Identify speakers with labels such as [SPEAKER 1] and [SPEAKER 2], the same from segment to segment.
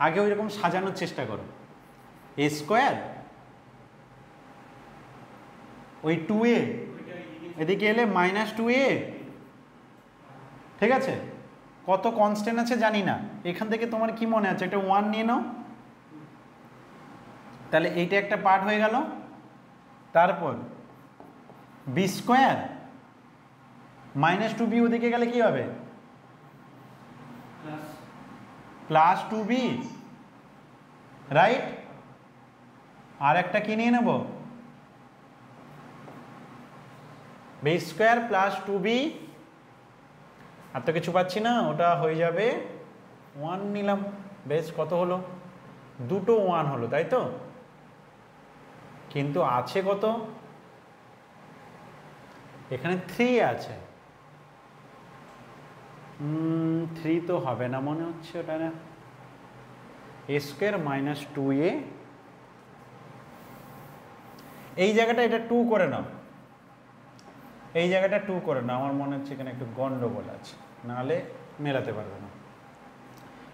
[SPEAKER 1] আগে ওই রকম সাজানোর চেষ্টা করো। এ স্কোয়ার ওই 2a এদিকে এলে -2a, ঠিক আছে? কত কনস্ট্যান্ট আছে জানি না, এখান থেকে তোমার কি মনে আছে একটা 1 নিয়ে নাও, তাহলে এইটা একটা পার্ট হয়ে গেল। তারপর বি স্কোয়ার -2b ওদিকে গেলে কি হবে? +2b, right? আর একটা কি নিয়ে নেব? বি স্কোয়ার +2b, আর তো কিছু পাচ্ছি না, ওটা হয়ে যাবে 1 নিলাম। বেশ, কত হলো? দুটো 1 হলো, তাই তো? কিন্তু আছে কত? এখানে 3 আছে। 3 তো হবে না মনে হচ্ছে, ওটা না। a স্কোয়ার -2a, এই জায়গাটা এটা 2 করে নাও, এই জায়গাটা 2 করে নাও, আমার মনে হচ্ছে এখানে একটু গন্ডগোল আছে, নাহলে মেলাতে পারবে না।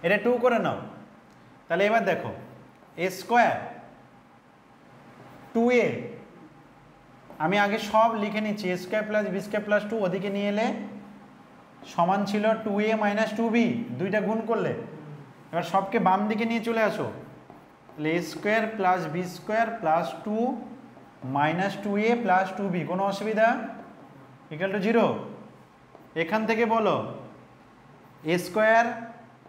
[SPEAKER 1] এটা 2 করে নাও। তাহলে এবার দেখো a স্কোয়ার 2a, আমি আগে সব লিখে নিচ্ছি, a স্কোয়ার + b স্কোয়ার + 2 ওদিকে নিয়ে এলে সমান ছিল 2a - 2b, দুইটা গুণ করলে। এবার সবকে বাম দিকে নিয়ে চলে আসো, তাহলে a square + b square + 2 - 2a + 2b, কোনো অসুবিধা? = 0। এখান থেকে বলো a স্কোয়ার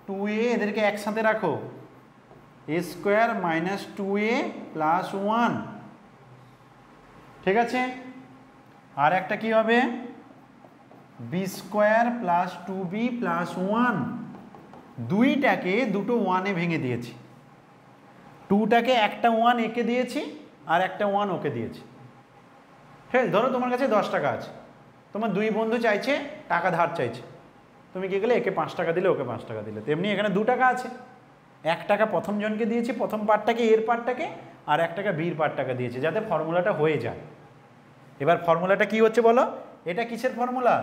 [SPEAKER 1] 2a, এদেরকে একসাথে রাখো, a স্কোয়ার -2a + 1, ঠিক আছে? আর একটা কি হবে? b স্কোয়ার + 2b + 1, দুইটাকে দুটো 1-এ ভেঙে দিয়েছি, 2টাকে একটা 1 একে দিয়েছি আর একটা 1 ওকে দিয়েছি। হ্যাঁ, ধরো তোমার কাছে 10 টাকা আছে, তোমার দুই বন্ধু চাইছে টাকা ধার চাইছে, তুমি কি গেলে একে 5 টাকা দিলে, ওকে 5 টাকা দিলে। তেমনি এখানে 2 টাকা আছে, 1 টাকা প্রথম জনকে দিয়েছি, প্রথম পার্টটাকে এর পার্টটাকে, আর 1 টাকা বির পার্টটাকে দিয়েছি, যাতে ফর্মুলাটা হয়ে যায়। এবার ফর্মুলাটা কি হচ্ছে বলো? এটা কিসের ফর্মুলা?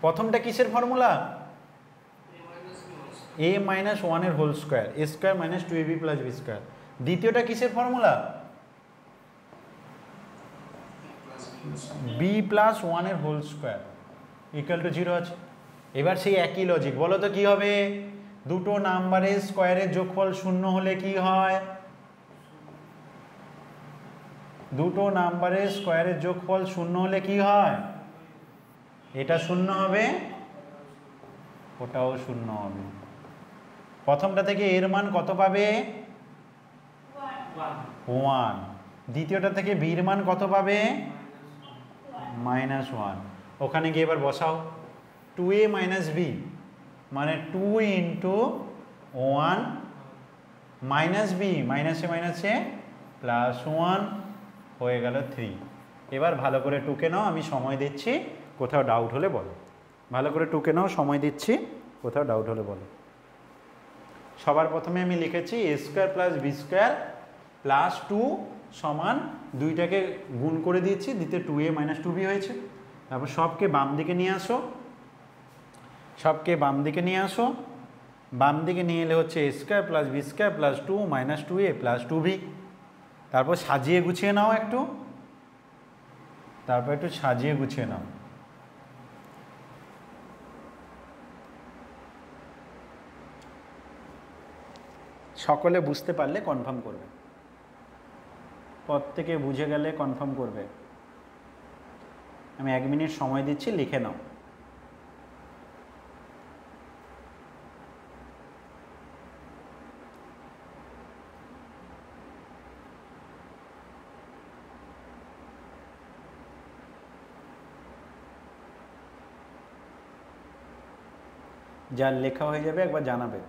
[SPEAKER 1] প্রথমটা কিসের ফর্মুলা? a - 1 এর whole square, a square - 2ab + b square. দ্বিতীয়টা কিসের ফর্মুলা? b + 1 এর হোল স্কোয়ার = 0 আছে। এবার সেই একই লজিক, বলো তো কি হবে? দুটো নাম্বারের স্কোয়ারের যোগফল 0 হলে কি হয়? দুটো নাম্বারের স্কোয়ারের যোগফল 0 হলে কি হয়? এটা 0 হবে, ওটাও 0 হবে। প্রথমটা থেকে এর মান কত পাবে? 1। দ্বিতীয়টা থেকে বির মান কত পাবে? -1। ওখানে গিয়ে এবার বসাও, 2a - b মানে 2 × 1 - b, মাইনাসে মাইনাসে +1 হয়ে গেল 3। এবার ভালো করে টুকে নাও, আমি সময় দিচ্ছি, কোথাও ডাউট হলে বলো। ভালো করে টুকে নাও, সময় দিচ্ছি, কোথাও ডাউট হলে বলো। সবার প্রথমে আমি লিখেছি a স্কোয়ার + b স্কোয়ার + 2 সমান, দুইটাকে গুণ করে দিয়েছি, দিতে 2a - 2b হয়েছে। তারপর সবকে বাম দিকে নিয়ে আসো, সবকে বাম দিকে নিয়ে আসো, বাম দিকে নিয়ে এলে হচ্ছে a square + b square + 2 - 2a + 2b। তারপর সাজিয়ে গুছিয়ে নাও একটু, তারপর একটু সাজিয়ে গুছিয়ে নাও। সকলে বুঝতে পারলে কনফার্ম করবে, প্রত্যেকে বুঝে গেলে কনফার্ম করবে। আমি 1 মিনিট সময় দিচ্ছি, লিখে নাও। যার লেখা হয়ে যাবে একবার জানাবে।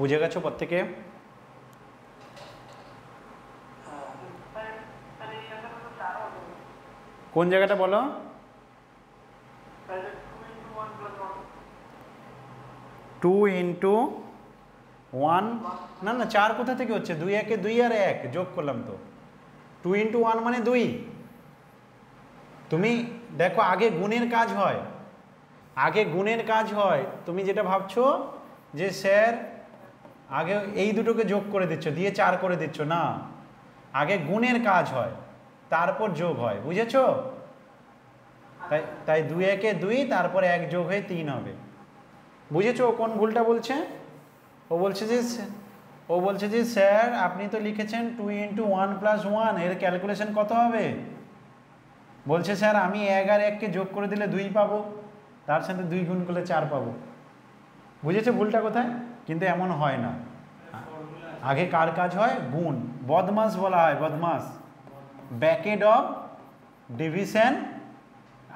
[SPEAKER 1] বুঝে গেছো প্রত্যেকে? কোন জায়গাটা বলো? 2 ইন্টু 1, না না 4 কোথা থেকে হচ্ছে? 2 একে 2 আর 1 যোগ করলাম তো। 2 ইন্টু 1 মানে 2। তুমি দেখো আগে গুণের কাজ হয়, আগে গুণের কাজ হয়। তুমি যেটা ভাবছো যে স্যার আগে এই দুটোকে যোগ করে দিচ্ছ দিয়ে 4 করে দিচ্ছ, না, আগে গুণের কাজ হয় তারপর যোগ হয়, বুঝেছো? তাই তাই 2 একে 2, তারপর 1 যোগ হয়ে 3 হবে। বুঝেছো কোন ভুলটা বলছে? ও বলছে যে স্যার আপনি তো লিখেছেন 2 ইন্টু 1 প্লাস 1, এর ক্যালকুলেশন কত হবে? বলছে স্যার আমি 1 আর 1কে যোগ করে দিলে 2 পাবো, তার সাথে 2 গুণ করলে 4 পাবো। বুঝেছো ভুলটা কোথায়? কিন্তু এমন হয় না, আগে কার কাজ হয়? গুণ। বদমাস বলা হয়, বদমাস। ব্যাকেট অফ ডিভিশন,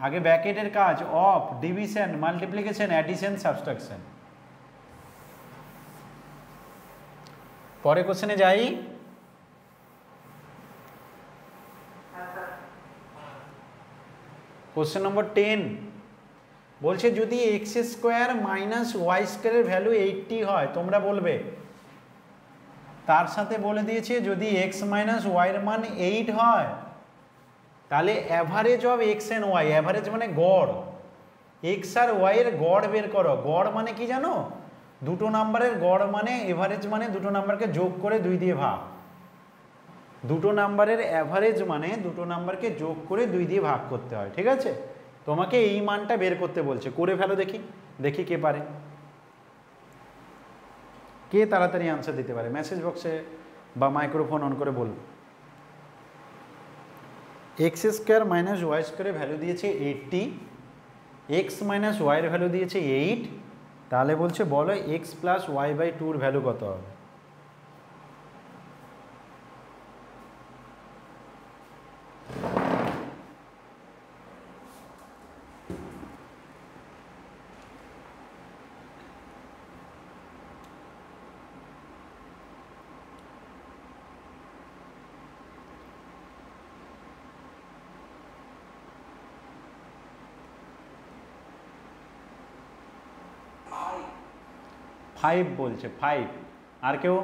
[SPEAKER 1] আগে ব্যাকেটের কাজ, of, division, multiplication, addition, subtraction. পরে কোশ্চেনে যাই। কোশ্চেন নম্বর 10 বলছে যদি এক্স স্কোয়ার মাইনাস ওয়াই স্কোয়ারের ভ্যালু 80 হয়, তোমরা বলবে। তার সাথে বলে দিয়েছে যদি এক্স মাইনাস ওয়াইয়ের মান 8 হয় তাহলে average of x and y, average মানে গড়, এক্স আর ওয়াইয়ের গড় বের করো। গড় মানে কি জানো? দুটো নাম্বারের গড় মানে এভারেজ, মানে দুটো নাম্বারকে যোগ করে 2 দিয়ে ভাগ। দুটো নাম্বারের অ্যাভারেজ মানে দুটো নাম্বারকে যোগ করে 2 দিয়ে ভাগ করতে হয়, ঠিক আছে? তোমাকে এই মানটা বের করতে বলছে, করে ফেলো দেখি, দেখি কে পারে, কে তাড়াতাড়ি আনসার দিতে পারে। মেসেজ বক্সে বা মাইক্রোফোন অন করে বলবে। এক্স স্কোয়ার মাইনাস ওয়াই স্কোয়ারের ভ্যালু দিয়েছে 80, এক্স মাইনাস ওয়াইয়ের ভ্যালু দিয়েছে 8, তাহলে বলছে বলো x plus y by 2 value কত হবে? ফাইভ বলছে, 5। আর কেউ?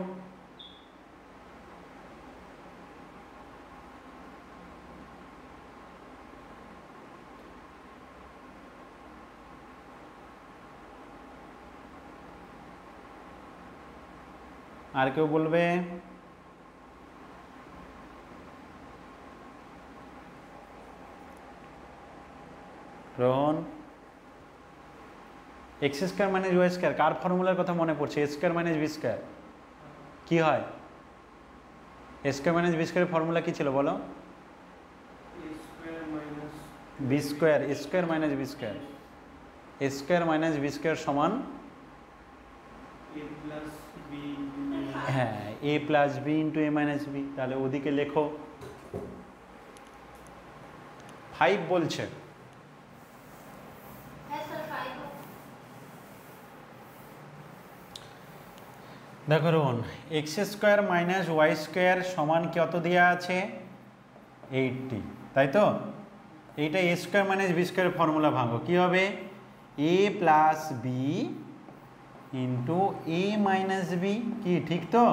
[SPEAKER 1] আর কেউ বলবে? Rohan, x square minus y square কার ফর্মুলার কথা মনে পড়ছে? A square minus b square কী হয়? এ স্কোয়ার মাইনাস বি স্কোয়ারের ফর্মুলা কী ছিল বলো? B square, a square minus b square, a square minus b square সমান, হ্যাঁ, a plus b into a minus b. তাহলে ওদিকে লেখো 5 বলছে। দেখো Rohan, x square minus y square সমান কত দেওয়া আছে? 80, তাই তো? এইটা এ স্কোয়ার মাইনাস বি স্কোয়ারের ফর্মুলা ভাঙো, কী হবে? এ plus b into a minus B, কি ঠিক তো?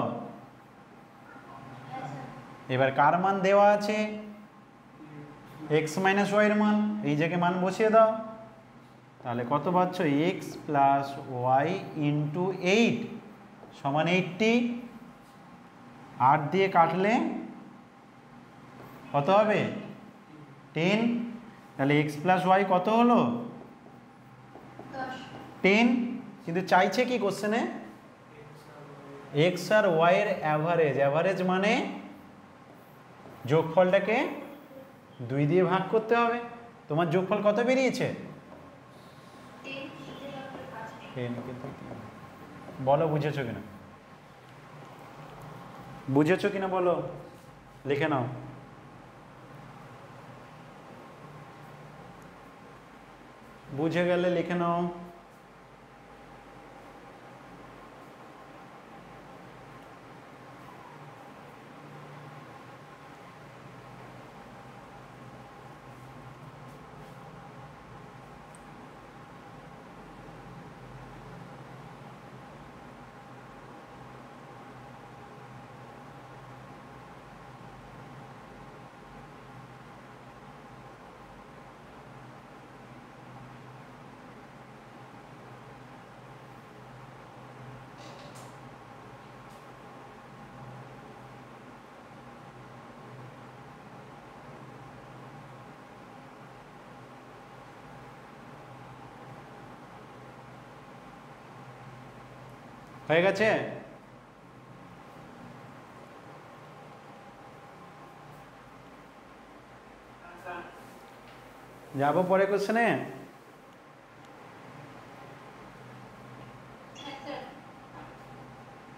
[SPEAKER 1] এবার কার মান দেওয়া আছে? এক্স মাইনাস ওয়াইয়ের মান, এই জায়গায় মান বসিয়ে দাও। তাহলে কত পাচ্ছ? এক্স প্লাস ওয়াই ইন্টু 8 সমান 80। 8 দিয়ে কাটলে কত হবে? 10। তাহলে এক্স প্লাস ওয়াই কত হলো? 10। কিন্তু চাইছে কি কোশ্চেনে? এক্স আর ওয়াইয়ের অ্যাভারেজ, অ্যাভারেজ মানে যোগফলটাকে 2 দিয়ে ভাগ করতে হবে। তোমার যোগফল কত বেরিয়েছে? 10। বলো বুঝেছো কিনা, বুঝেছো কিনা বলো, লিখে নাও। বুঝে গেলে লিখে নাও। হয়ে গেছে? যাবো পরে কোশ্চেনে।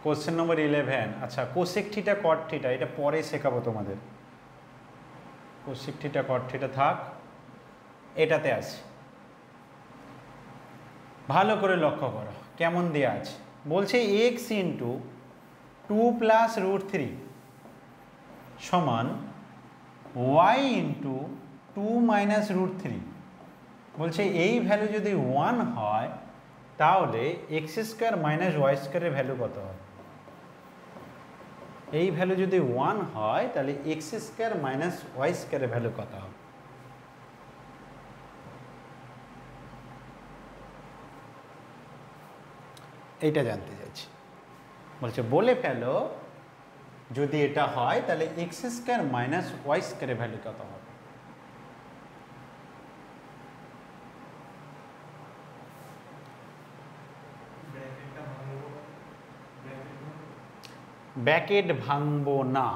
[SPEAKER 1] Question number 11। আচ্ছা, কোসেক থিটা কট থিটা এটা পরে শেখাবো তোমাদের। কোসেক থিটা কট থিটা থাক, এটাতে আছে। ভালো করে লক্ষ্য করো কেমন দেওয়া আছে। বলছে এক্স ইন্টু 2 প্লাস রুট 3 সমান ওয়াই ইন্টু 2 মাইনাস রুট 3। বলছে এই ভ্যালু যদি 1 হয় তাহলে এক্স স্কোয়ার মাইনাস ওয়াই স্কোয়ারের ভ্যালু কত হয়? এই ভ্যালু যদি 1 হয় তাহলে এক্স স্কোয়ার মাইনাস ওয়াই স্কোয়ারের ভ্যালু কত হবে? এইটা জানতে চাইছি। বলছে বলে ফেলো যদি এটা হয় তাহলে এক্স স্কোয়ার মাইনাস ওয়াই স্কোয়ারের ভ্যালু কত হবে? ব্র্যাকেট ভাঙবো না,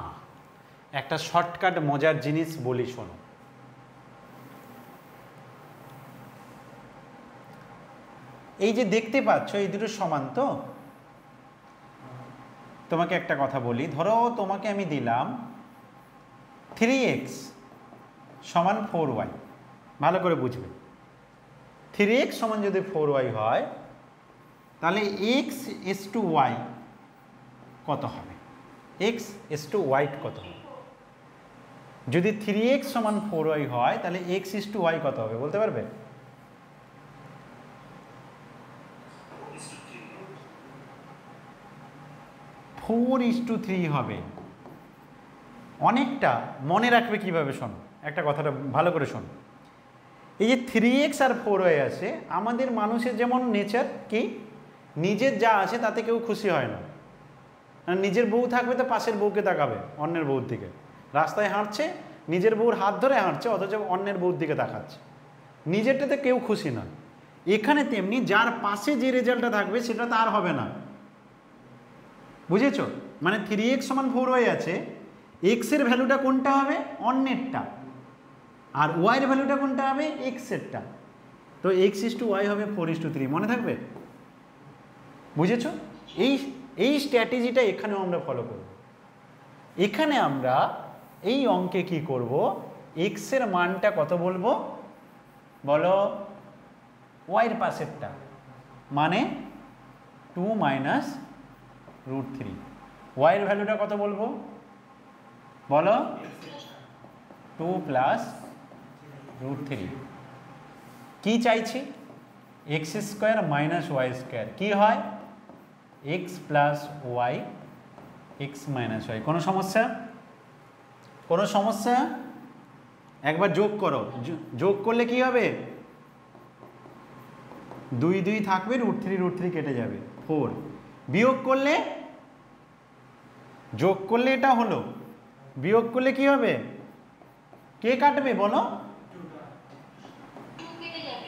[SPEAKER 1] একটা শর্টকাট মজার জিনিস বলি শোনো। এই যে দেখতে পাচ্ছ এই দুটো সমান তো? তোমাকে একটা কথা বলি, ধরো তোমাকে আমি দিলাম 3x সমান 4y। ভালো করে বুঝবে, 3x সমান যদি 4y হয় তাহলে x is to y কত হবে? x is to y কত হবে? যদি 3x সমান 4y হয় তাহলে x is to y কত হবে বলতে পারবে? ফোর ইস টু 3 হবে। অনেকটা মনে রাখবে কিভাবে শোনো, একটা কথাটা ভালো করে শোনো। এই যে 3x আর 4y আছে, আমাদের মানুষের যেমন নেচার কি, নিজের যা আছে তাতে কেউ খুশি হয় না। নিজের বউ থাকবে তো পাশের বউকে তাকাবে, অন্যের বউর দিকে। রাস্তায় হাঁটছে, নিজের বউর হাত ধরে হাঁটছে, অথচ অন্যের বউর দিকে তাকাচ্ছে। নিজেরটাতে কেউ খুশি না। এখানে তেমনি যার পাশে যে রেজাল্টটা থাকবে সেটা তার হবে না। বুঝেছো? মানে 3x সমান 4y আছে, x এর ভ্যালুটা কোনটা হবে? অন্যেরটা। আর y এর ভ্যালুটা কোনটা হবে? x এরটা। তো x is to y হবে 4 is to 3। মনে থাকবে? বুঝেছো? এই স্ট্র্যাটেজিটা এখানেও আমরা ফলো করব। এখানে আমরা এই অঙ্কে কি করব, x এর মানটা কত বলবো বলো? y এর পাশেরটা, মানে 2 মাইনাস রুট 3। y এর ভ্যালুটা কত বলবো বলো? 2 প্লাস রুট 3। কি চাইছি? X square minus y square কি হয়? X plus y, x minus y. কোনো সমস্যা? কোনো সমস্যা? একবার যোগ করো, যোগ করলে কি হবে? 2 2 থাকবে, রুট 3 কেটে যাবে 4। বিয়োগ করলে, যোগ করলে এটা হলো, বিয়োগ করলে কি হবে? কে কাটবে বলো?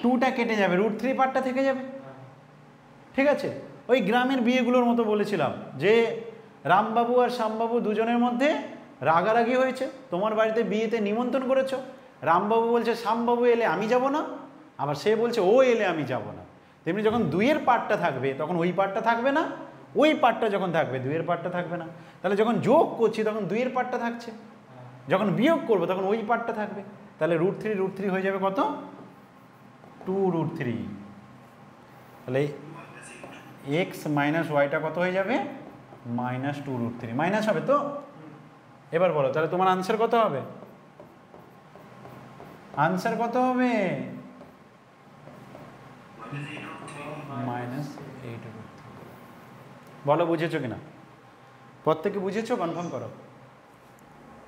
[SPEAKER 1] 2টা কেটে যাবে, রুট 3 পার্টটা থেকে যাবে। ঠিক আছে? ওই গ্রামের বিয়েগুলোর মতো বলেছিলাম যে রামবাবু আর শ্যামবাবু দুজনের মধ্যে রাগারাগি হয়েছে। তোমার বাড়িতে বিয়েতে নিমন্ত্রণ করেছো, রামবাবু বলছে শ্যামবাবু এলে আমি যাব না, আবার সে বলছে ও এলে আমি যাব না। তেমনি যখন 2-এর পার্টটা থাকবে তখন ওই পার্টটা থাকবে না, ওই পার্টটা যখন থাকবে 2-এর পার্টটা থাকবে না। তাহলে যখন যোগ করছি তখন 2-এর পার্টটা থাকছে, যখন বিয়োগ করবো তখন ওই পার্টটা থাকবে। তাহলে রুট 3 হয়ে যাবে কত? 2 রুট 3। তাহলে এক্স মাইনাস ওয়াইটা কত হয়ে যাবে? Minus 2 root 3। মাইনাস হবে তো? এবার বলো তাহলে তোমার আনসার কত হবে? আনসার কত হবে? Minus 8 root 3। বলো বুঝেছো কিনা? প্রত্যেকে বুঝেছো? কনফার্ম করো।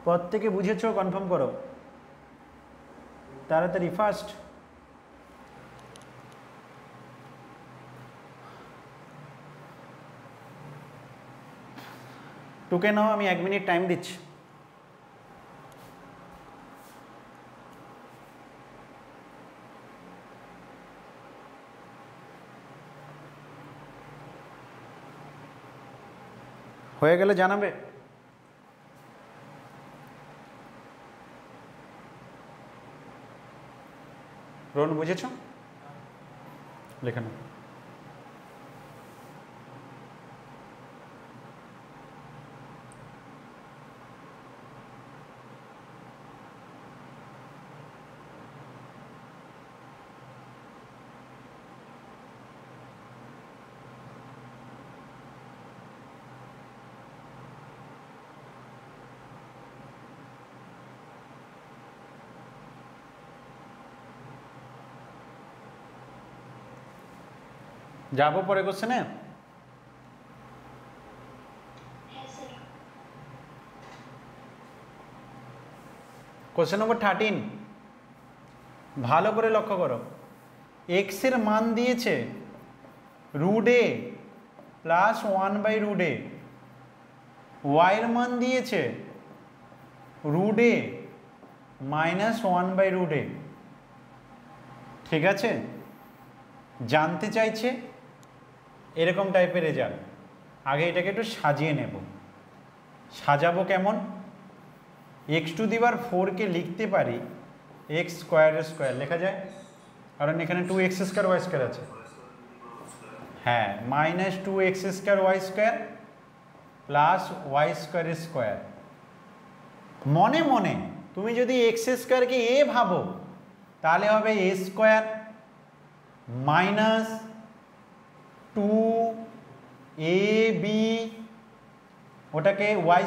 [SPEAKER 1] প্রত্যেকে বুঝেছো? কনফার্ম করো তাড়াতাড়ি, ফার্স্ট। টুকে নাও, আমি 1 মিনিট টাইম দিচ্ছি। হয়ে গেলে জানাবে। রোহন বুঝেছ? লেখা নাও। যাবো পরে কোশ্চেনে। কোশ্চেন নম্বর 13, ভালো করে লক্ষ্য করো। এক্স এর মান দিয়েছে √a প্লাস 1/√a, ওয়াই এর মান দিয়েছে √a মাইনাস 1/√a। ঠিক আছে, জানতে চাইছে এরকম টাইপের রেজাল্ট। আগে এটাকে একটু সাজিয়ে নেব। সাজাবো কেমন? x⁴কে লিখতে পারি x² লেখা যায়, কারণ এখানে 2x² y² আছে। হ্যাঁ, -2x² y² প্লাস y²²। মনে মনে তুমি যদি x² a ভাবো তাহলে হবে a² মাইনাস 2ab, ওটাকে y²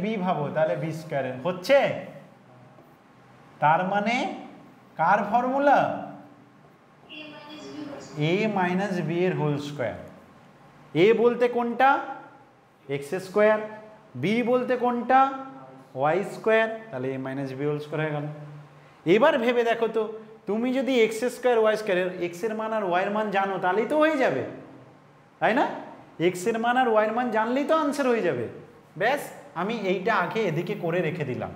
[SPEAKER 1] b ভাবো তাহলে b² হচ্ছে। তার মানে কার ফর্মুলা? a মাইনাস b এর হোল স্কোয়ার। a বলতে কোনটা? x², b বলতে কোনটা? y², তাহলে a minus b whole square হয়ে গেল। এবার ভেবে দেখো তো, তুমি যদি x² y² x এর মান আর y এর মান জানো তাহলেই তো হয়ে যাবে, তাই না? x এর মান আর y এর মান জানলেই তো আনসার হয়ে যাবে। ব্যাস, আমি এইটা আগে এদিকে করে রেখে দিলাম।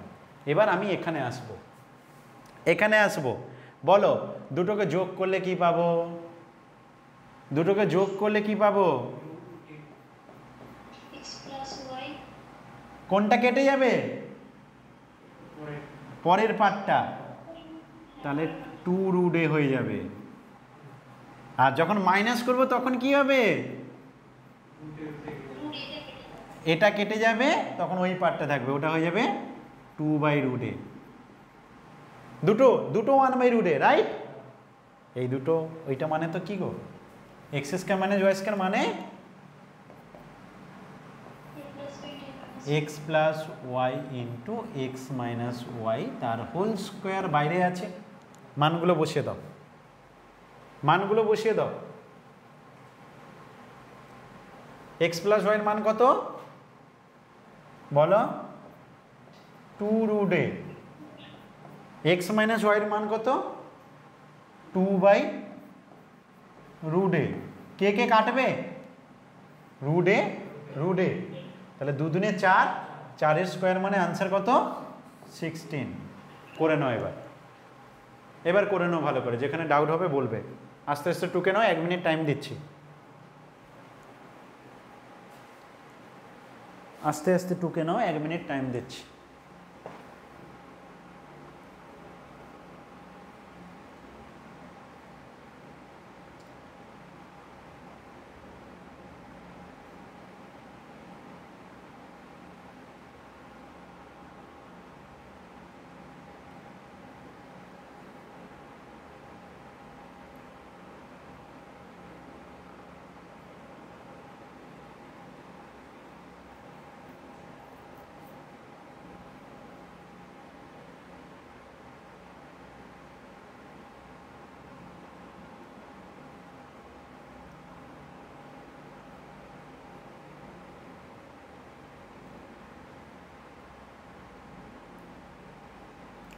[SPEAKER 1] এবার আমি এখানে আসব। এখানে আসব, বলো দুটোকে যোগ করলে কি পাবো? দুটোকে যোগ করলে কি পাবো? কোনটা কেটে যাবে? পরের পার্টটা, তাহলে 2√a হয়ে যাবে। আর যখন মাইনাস করব তখন কি হবে? এটা কেটে যাবে, তখন ওই পার্টটা থাকবে, ওটা হয়ে যাবে 2/√a। দুটো 1/√a, রাইট? এই দুটো, ওইটা মানে তো কি গো? x² মাইনাস y² মানে x plus y into x minus y, তার হোল স্কোয়ার বাইরে আছে। মানগুলো বসিয়ে দাও, মানগুলো বসিয়ে দাও। এক্স প্লাস ওয়াই এর মান কত বলো? 2√a। এক্স মাইনাস ওয়াই এর মান কত? 2/√a। কে কে কাটবে? √a √a, তাহলে 2 দুনে 4, 4 এর স্কোয়ার মানে আনসার কত? 16। করে নাও এবার, এবার করে নাও ভালো করে, যেখানে ডাউট হবে বলবে। আস্তে আস্তে টুকে নাও, 1 মিনিট টাইম দিচ্ছি। আস্তে আস্তে টুকে নাও, 1 মিনিট টাইম দিচ্ছি।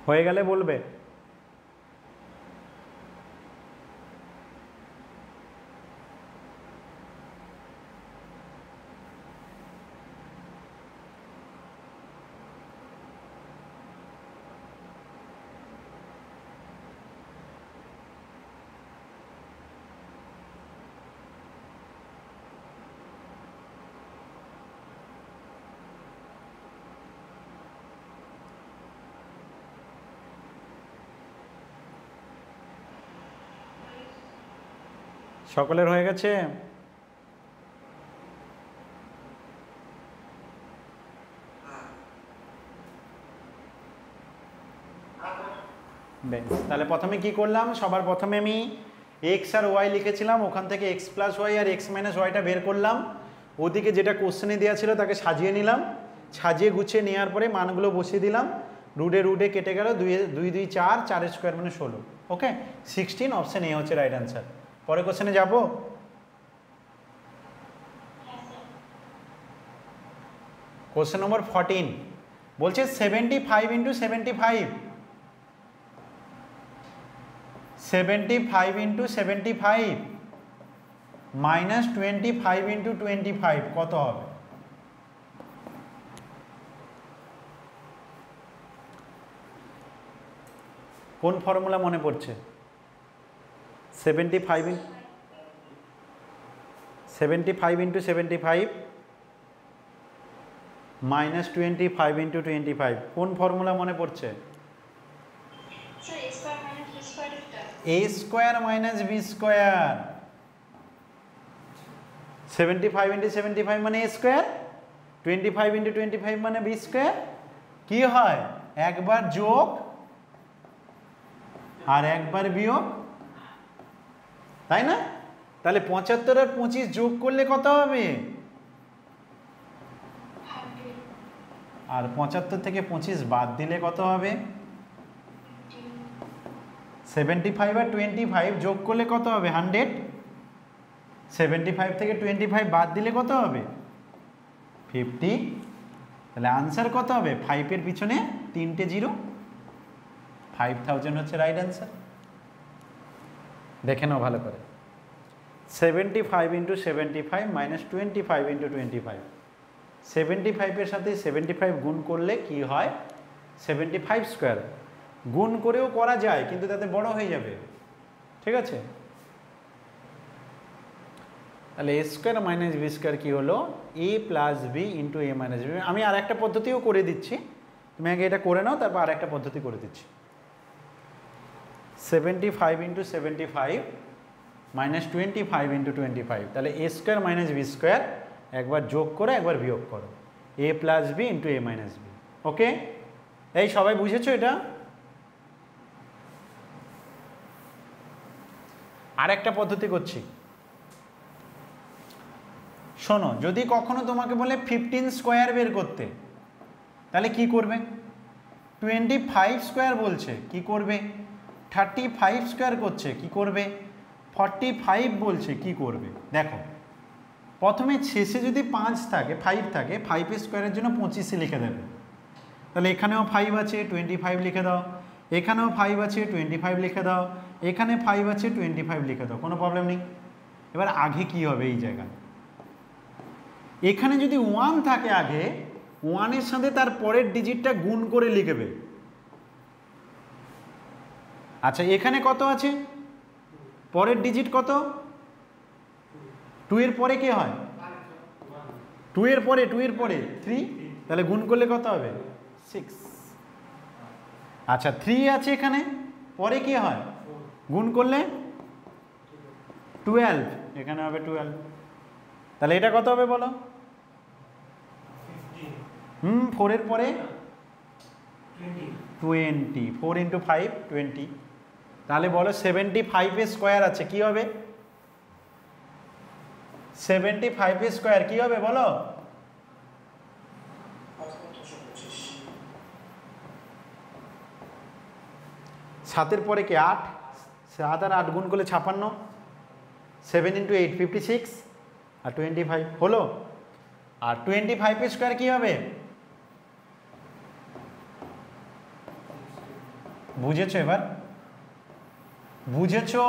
[SPEAKER 1] হয়ে গেলে বলবে। সকলের হয়ে গেছে? বেশ, তাহলে প্রথমে কি করলাম, সবার প্রথমে আমি এক্স আর ওয়াই লিখেছিলাম, ওখান থেকে এক্স প্লাস ওয়াই আর এক্স মাইনাস ওয়াইটা বের করলাম, ওদিকে যেটা কোশ্চেনে দেওয়া ছিল তাকে সাজিয়ে নিলাম, সাজিয়ে গুছিয়ে নেওয়ার পরে মানগুলো বসিয়ে দিলাম, রুটে রুটে কেটে গেল, 2 2 4, 4 স্কোয়ার মানে 16। ওকে, 16 অপশন এ হচ্ছে রাইট অ্যান্সার। পরে কোশ্চেনে যাব। কোশ্চেন নম্বর 14 বলছে 75 ইন্টু 75, 75 ইন্টু 75 মাইনাস 25 ইন্টু 25 কত হবে? কোন ফর্মুলা মনে পড়ছে? 75 ইন্টু 75 মাইনাস 25 ইন্টু 25 কোন ফর্মুলা মনে পড়ছে? A square minus b square. 75 into 75 মানে এ স্কোয়ার, 25 ইন্টু 25 মানে বি স্কোয়ার। কি হয়? একবার যোগ আর একবার বিয়োগ, তাই না? তাহলে 75 আর 25 যোগ করলে কত হবে? আর 75 থেকে 25 বাদ দিলে কত হবে? 75 আর 25 যোগ করলে কত হবে? 100। 75 থেকে 25 বাদ দিলে কত হবে? 50। তাহলে আনসার কত হবে? 5 এর পিছনে 3টে জিরো, 5000 হচ্ছে রাইট অ্যান্সার। দেখে নাও ভালো করে। 75 ইন্টু 75 মাইনাস 25 ইন্টু 25, 75 এর সাথে 75 গুণ করলে কি হয়? 75 স্কোয়ার। গুণ করেও করা যায় কিন্তু তাতে বড় হয়ে যাবে, ঠিক আছে? তাহলে এ স্কোয়ার মাইনাস বি স্কোয়ার কী হলো? এ plus b into a minus B. আমি আর একটা পদ্ধতিও করে দিচ্ছি, তুমি আগে এটা করে নাও, তারপর আর একটা পদ্ধতি করে দিচ্ছি। 75 ইন্টু 75 মাইনাস 25 ইন্টু 25, তাহলে এ স্কোয়ার মাইনাস বি স্কোয়ার, একবার যোগ করো একবার বিয়োগ করো, এ plus b into a minus B. ওকে, এই সবাই বুঝেছো এটা? আর একটা পদ্ধতি করছি, শোনো। যদি কখনো তোমাকে বলে 15 স্কোয়ার বের করতে, তাহলে কি করবে? 25 স্কোয়ার বলছে, কি করবে? 35 স্কোয়ার করছে, কি করবে? 45 বলছে, কি করবে? দেখো, প্রথমে শেষে যদি 5 থাকে, 5 থাকে, 5 স্কোয়ারের জন্য 25 লিখে দেবে। তাহলে এখানেও 5 আছে, 25 লিখে দাও, এখানেও 5 আছে, 25 লিখে দাও, এখানে 5 আছে, 25 লিখে দাও, কোনো প্রবলেম নেই। এবার আগে কি হবে? এই জায়গায় এখানে যদি 1 থাকে আগে, 1-এর সাথে তার পরের ডিজিটটা গুণ করে লিখবে। আচ্ছা, এখানে কত আছে? পরের ডিজিট কত? 2 এর পরে কি হয়? 2 এর পরে 3, তাহলে গুণ করলে কত হবে? 6। আচ্ছা, 3 আছে এখানে, পরে কি হয়? গুণ করলে 12, এখানে হবে 12। তাহলে এটা কত হবে বলো? 4 এর পরে 20, 4 ইন্টু 5 20। তাহলে বলো 75 এর স্কোয়ার আছে, কি হবে? 75 এর স্কোয়ার কি হবে বলো? 7 এর পরে কি? 8, 7 আর 8 গুণ করলে 56, 7 ইন্টু 8 56, আর 25 হলো। আর 25 এর স্কোয়ার কি হবে? বুঝেছো? এবার বুঝেছো?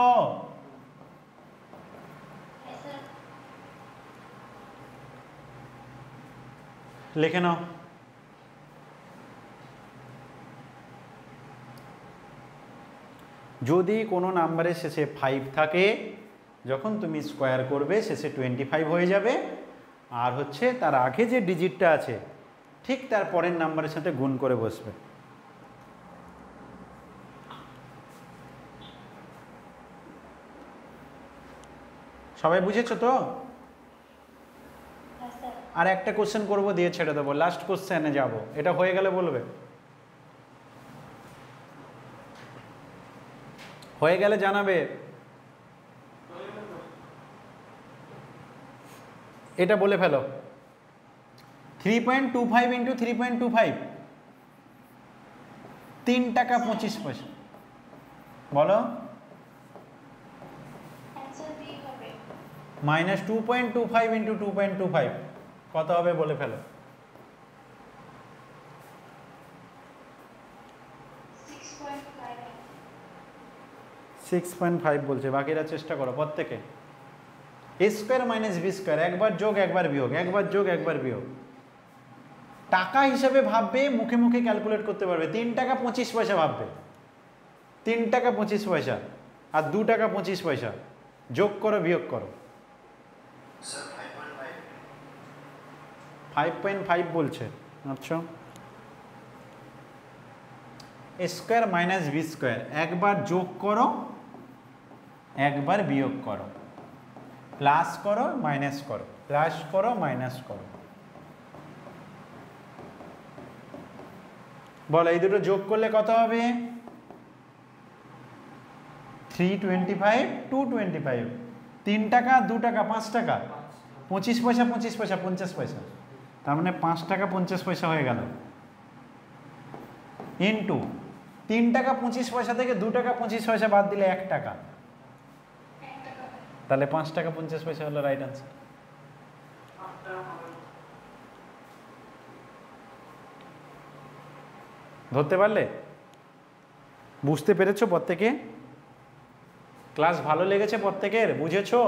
[SPEAKER 1] লিখে নাও। যদি কোনো নাম্বারের শেষে 5 থাকে, যখন তুমি স্কোয়ার করবে শেষে 25 হয়ে যাবে, আর হচ্ছে তার আগে যে ডিজিটটা আছে ঠিক তার পরের নাম্বারের সাথে গুণ করে বসবে। সবাই বুঝেছো তো? আর একটা কোশ্চেন করবো, দিয়ে ছেড়ে দেবো, লাস্ট কোশ্চেনে যাব, এটা হয়ে গেলে বলবে, হয়ে গেলে জানাবে। এটা বলে ফেলো, 3.25 ইন্টু 3.25, 3 টাকা 25 পয়সা। বলো। মাইনাস 2.25 ইন্টু 2.25 কত হবে বলে ফেলো। 6.5 বলছে, বাকিরা চেষ্টা করো প্রত্যেকে। এ স্কোয়ার মাইনাস বি স্কোয়ার, একবার যোগ একবার বিয়োগ, একবার যোগ একবার বিয়োগ। টাকা হিসেবে ভাববে, মুখে মুখে ক্যালকুলেট করতে পারবে। 3 টাকা 25 পয়সা ভাববে, 3 টাকা 25 পয়সা আর 2 টাকা 25 পয়সা, যোগ করো বিয়োগ করো। 5.5 বলছে। আচ্ছা, এ স্কোয়ার মাইনাস বি স্কোয়ার, একবার যোগ করো একবার বিয়োগ করো, প্লাস করো মাইনাস করো, প্লাস করো মাইনাস করো। বলো এই দুটো যোগ করলে কত হবে? 325, 225, 3 টাকা 2 টাকা 5 টাকা, 25 পয়সা 25 পয়সা 50 পয়সা, তার মানে 5 টাকা 50 পয়সা হয়ে গেল। ইন্টু 3 টাকা 25 পয়সা থেকে 2 টাকা 25 পয়সা বাদ দিলে 1 টাকা, তাহলে 5 টাকা 50 পয়সা হলো রাইট আনসার। ধরতে পারলে? বুঝতে পেরেছো প্রত্যেকে? ক্লাস ভালো লেগেছে প্রত্যেকের? বুঝেছো?